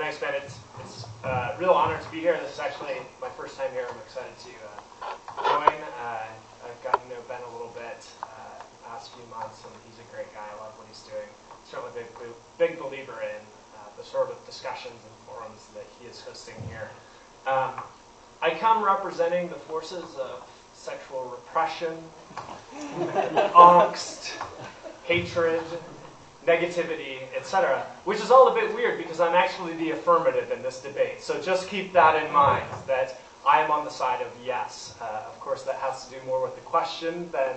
thanks, Ben. It's a real honor to be here. This is actually my first time here. I'm excited to join. I've gotten to know Ben a little bit the past few months, and he's a great guy. I love what he's doing. Certainly a big believer in the sort of discussions and forums that he is hosting here. I come representing the forces of sexual repression, angst, hatred, negativity, etc., which is all a bit weird because I'm actually the affirmative in this debate. So just keep that in mind, that I am on the side of yes. Of course, that has to do more with the question than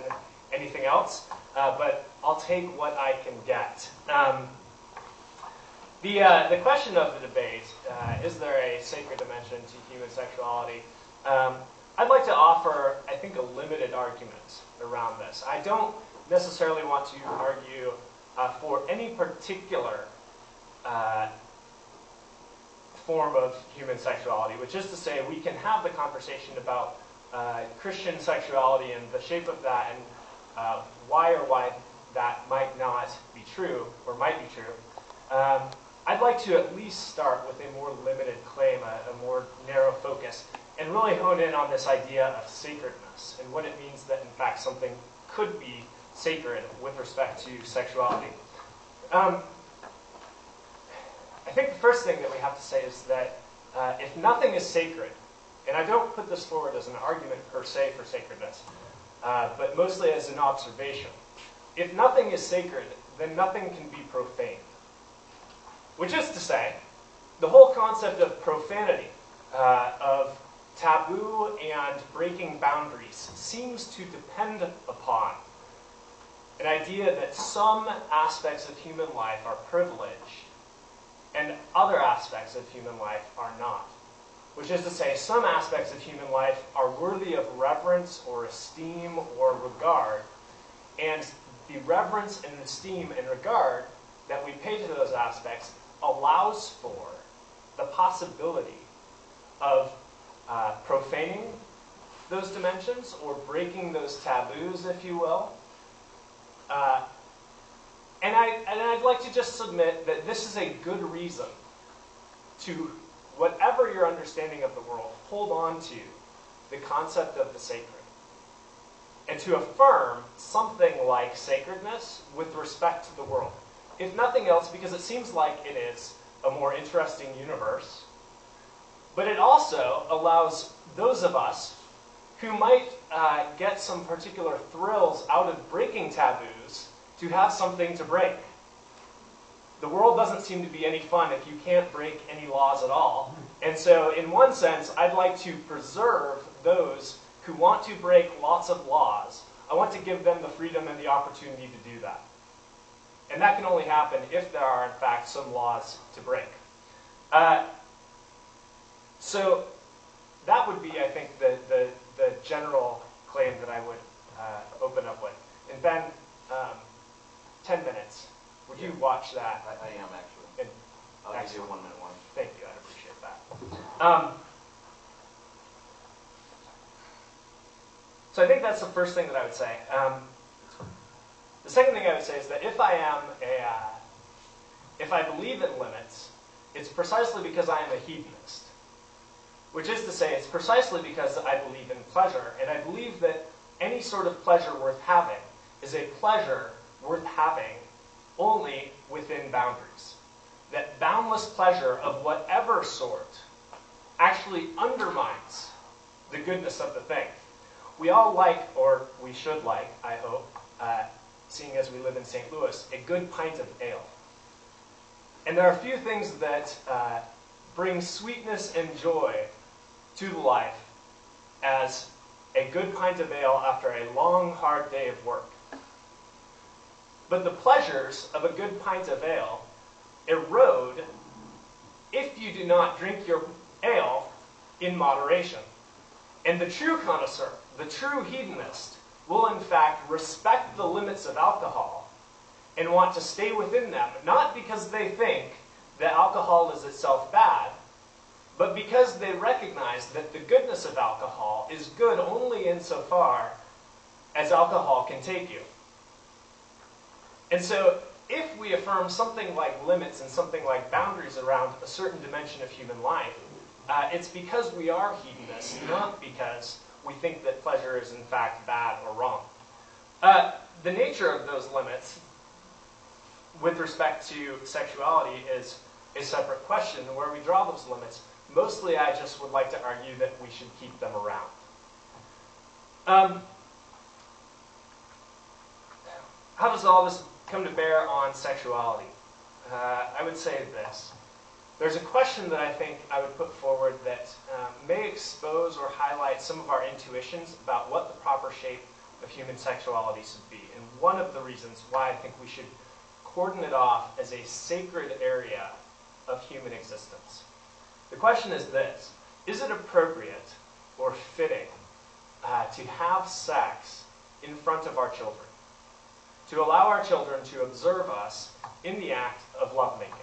anything else, but I'll take what I can get. The question of the debate, is there a sacred dimension to human sexuality? I'd like to offer, I think, a limited argument around this. I don't necessarily want to argue for any particular form of human sexuality, which is to say we can have the conversation about Christian sexuality and the shape of that and why that might not be true or might be true. I'd like to at least start with a more limited claim, a more narrow focus, and really hone in on this idea of sacredness and what it means that, in fact, something could be sacred with respect to sexuality. I think the first thing that we have to say is that if nothing is sacred, and I don't put this forward as an argument per se for sacredness, but mostly as an observation, if nothing is sacred, then nothing can be profaned. Which is to say, the whole concept of profanity, of taboo and breaking boundaries, seems to depend upon an idea that some aspects of human life are privileged and other aspects of human life are not. Which is to say, some aspects of human life are worthy of reverence or esteem or regard, and the reverence and esteem and regard that we pay to those aspects allows for the possibility of profaning those dimensions or breaking those taboos, if you will. And I'd like to just submit that this is a good reason to, whatever your understanding of the world, hold on to the concept of the sacred. And to affirm something like sacredness with respect to the world. If nothing else, because it seems like it is a more interesting universe, but it also allows those of us who might get some particular thrills out of breaking taboos to have something to break. The world doesn't seem to be any fun if you can't break any laws at all. And so, in one sense, I'd like to preserve those who want to break lots of laws. I want to give them the freedom and the opportunity to do that. And that can only happen if there are, in fact, some laws to break. So that would be, I think, the general claim that I would open up with. And Ben, 10 minutes. Would you watch that? I am, actually. And I'll give you a 1 minute one. Thank you. I'd appreciate that. So I think that's the first thing that I would say. The second thing I would say is that if I believe in limits, it's precisely because I am a hedonist. Which is to say, it's precisely because I believe in pleasure, and I believe that any sort of pleasure worth having is a pleasure worth having only within boundaries. That boundless pleasure of whatever sort actually undermines the goodness of the thing. We all like, or we should like, I hope, seeing as we live in St. Louis, a good pint of ale. And there are a few things that bring sweetness and joy to life as a good pint of ale after a long, hard day of work. But the pleasures of a good pint of ale erode if you do not drink your ale in moderation. And the true connoisseur, the true hedonist, will in fact respect the limits of alcohol and want to stay within them, not because they think that alcohol is itself bad, but because they recognize that the goodness of alcohol is good only insofar as alcohol can take you. And so if we affirm something like limits and something like boundaries around a certain dimension of human life, it's because we are hedonists, not because we think that pleasure is in fact bad or wrong. The nature of those limits with respect to sexuality is a separate question. Where we draw those limits, mostly I just would like to argue that we should keep them around. How does all this come to bear on sexuality? I would say this. There's a question that I think I would put forward that may expose or highlight some of our intuitions about what the proper shape of human sexuality should be. And one of the reasons why I think we should cordon it off as a sacred area of human existence. The question is this: is it appropriate or fitting to have sex in front of our children? To allow our children to observe us in the act of lovemaking?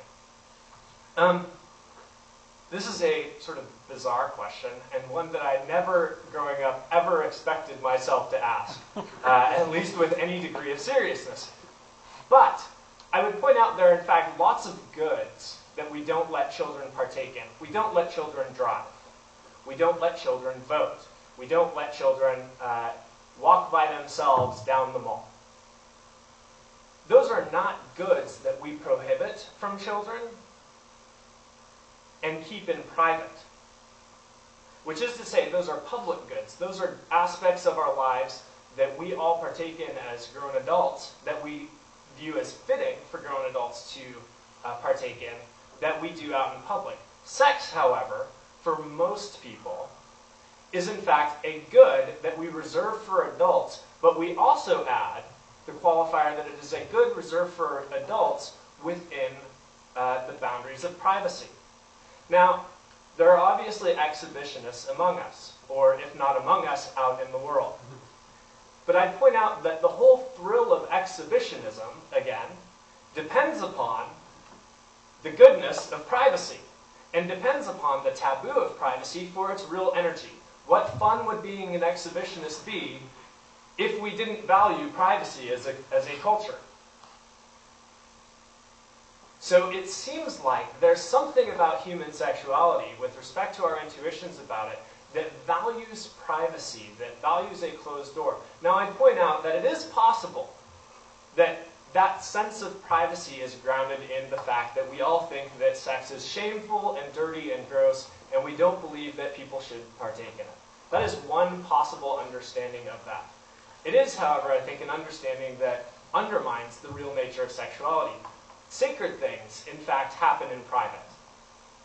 This is a sort of bizarre question, and one that I never, growing up, ever expected myself to ask, at least with any degree of seriousness. But I would point out there are, in fact, lots of goods that we don't let children partake in. We don't let children drive. We don't let children vote. We don't let children walk by themselves down the mall. Those are not goods that we prohibit from children and keep in private. Which is to say, those are public goods. Those are aspects of our lives that we all partake in as grown adults, that we view as fitting for grown adults to partake in, that we do out in public. Sex, however, for most people, is in fact a good that we reserve for adults, but we also add the qualifier that it is a good reserved for adults within the boundaries of privacy. Now, there are obviously exhibitionists among us, or if not among us, out in the world. But I'd point out that the whole thrill of exhibitionism, again, depends upon the goodness of privacy, and depends upon the taboo of privacy for its real energy. What fun would being an exhibitionist be if we didn't value privacy as a culture? So it seems like there's something about human sexuality, with respect to our intuitions about it, that values privacy, that values a closed door. Now, I'd point out that it is possible that that sense of privacy is grounded in the fact that we all think that sex is shameful and dirty and gross, and we don't believe that people should partake in it. That is one possible understanding of that. It is, however, I think, an understanding that undermines the real nature of sexuality. Sacred things, in fact, happen in private.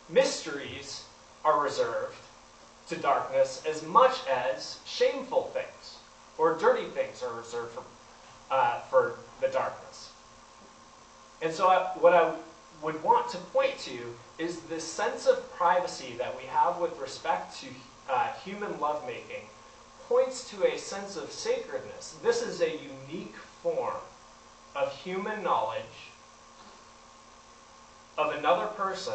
Mysteries are reserved to darkness as much as shameful things or dirty things are reserved for the darkness. And so what I would want to point to is this sense of privacy that we have with respect to human lovemaking points to a sense of sacredness. This is a unique form of human knowledge of another person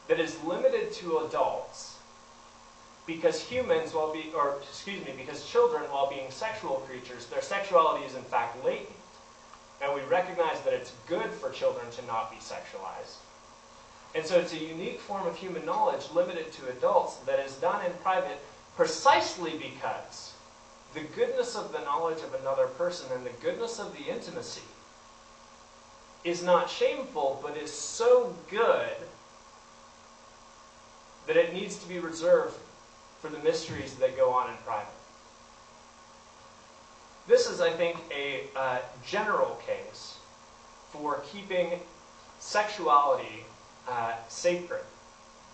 that is limited to adults, because because children, while being sexual creatures, their sexuality is in fact latent. And we recognize that it's good for children to not be sexualized. And so it's a unique form of human knowledge limited to adults that is done in private precisely because the goodness of the knowledge of another person and the goodness of the intimacy is not shameful, but is so good that it needs to be reserved for the mysteries that go on in private. This is, I think, a general case for keeping sexuality sacred.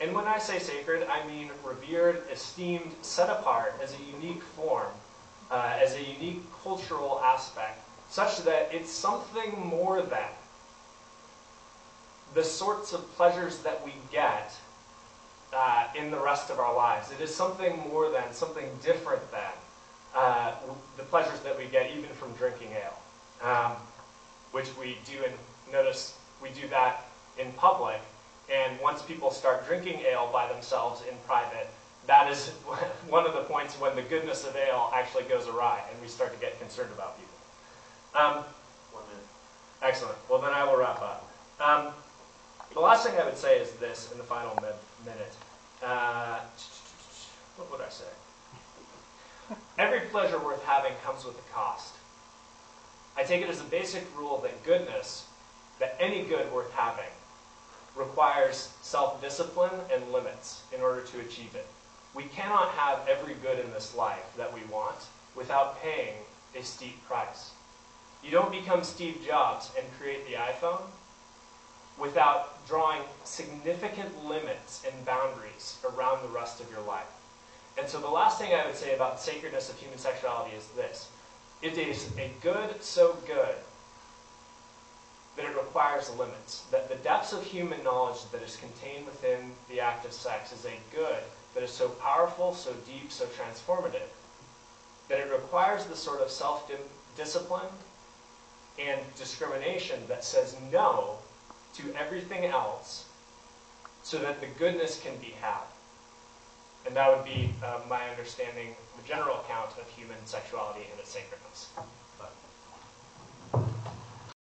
And when I say sacred, I mean revered, esteemed, set apart as a unique form, as a unique cultural aspect, such that it's something more than the sorts of pleasures that we get in the rest of our lives. It is something more than, something different than the pleasures that we get even from drinking ale, which we do, and notice we do that in public, and once people start drinking ale by themselves in private, that is one of the points when the goodness of ale actually goes awry, and we start to get concerned about people. 1 minute. Excellent. Well, then I will wrap up. The last thing I would say is this in the final minute. What would I say? Every pleasure worth having comes with a cost. I take it as a basic rule that goodness, that any good worth having, requires self-discipline and limits in order to achieve it. We cannot have every good in this life that we want without paying a steep price. You don't become Steve Jobs and create the iPhone without drawing significant limits and boundaries around the rest of your life. And so the last thing I would say about the sacredness of human sexuality is this. It is a good so good that it requires limits. That the depths of human knowledge that is contained within the act of sex is a good that is so powerful, so deep, so transformative, that it requires the sort of self-discipline and discrimination that says no to everything else so that the goodness can be had. And that would be my understanding, the general account of human sexuality and its sacredness.